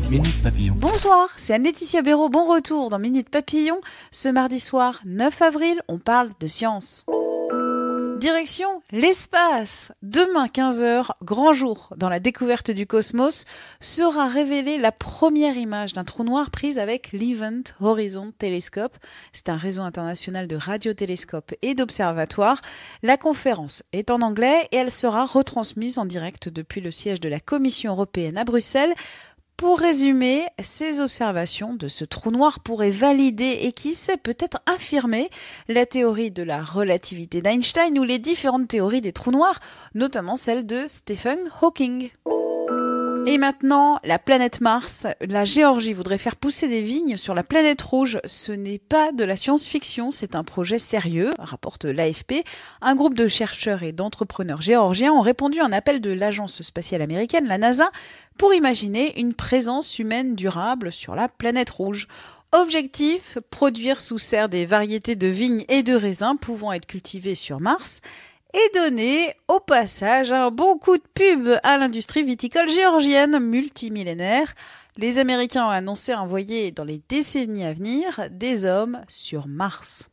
Minute Papillon. Bonsoir, c'est Anne-Laetitia Béraud, bon retour dans Minute Papillon. Ce mardi soir, 9 avril, on parle de science. Direction l'espace. Demain 15h, grand jour dans la découverte du cosmos, sera révélée la première image d'un trou noir prise avec l'Event Horizon Telescope. C'est un réseau international de radiotélescopes et d'observatoires. La conférence est en anglais et elle sera retransmise en direct depuis le siège de la Commission européenne à Bruxelles. Pour résumer, ces observations de ce trou noir pourraient valider et qui sait peut-être infirmer la théorie de la relativité d'Einstein ou les différentes théories des trous noirs, notamment celle de Stephen Hawking. Et maintenant, la planète Mars. La Géorgie voudrait faire pousser des vignes sur la planète rouge. Ce n'est pas de la science-fiction, c'est un projet sérieux, rapporte l'AFP. Un groupe de chercheurs et d'entrepreneurs géorgiens ont répondu à un appel de l'agence spatiale américaine, la NASA, pour imaginer une présence humaine durable sur la planète rouge. Objectif, produire sous serre des variétés de vignes et de raisins pouvant être cultivées sur Mars et donner au passage un bon coup de pub à l'industrie viticole géorgienne multimillénaire. Les Américains ont annoncé envoyer dans les décennies à venir des hommes sur Mars.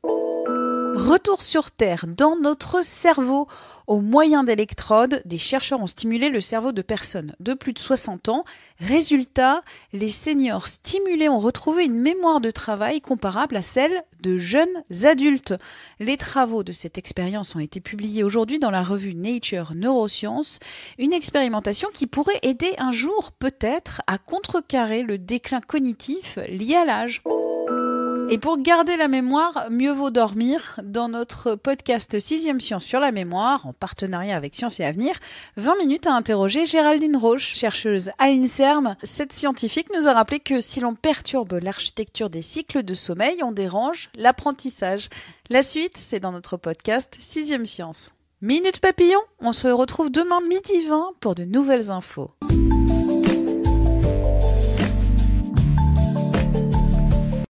Retour sur Terre, dans notre cerveau. Au moyen d'électrodes, des chercheurs ont stimulé le cerveau de personnes de plus de 60 ans. Résultat, les seniors stimulés ont retrouvé une mémoire de travail comparable à celle de jeunes adultes. Les travaux de cette expérience ont été publiés aujourd'hui dans la revue Nature Neuroscience, une expérimentation qui pourrait aider un jour peut-être à contrecarrer le déclin cognitif lié à l'âge. Et pour garder la mémoire, mieux vaut dormir. Dans notre podcast 6e Science sur la mémoire, en partenariat avec Science et Avenir, 20 minutes à interroger Géraldine Roche, chercheuse à l'INSERM. Cette scientifique nous a rappelé que si l'on perturbe l'architecture des cycles de sommeil, on dérange l'apprentissage. La suite, c'est dans notre podcast 6e Science. Minute Papillon, on se retrouve demain midi 20 pour de nouvelles infos.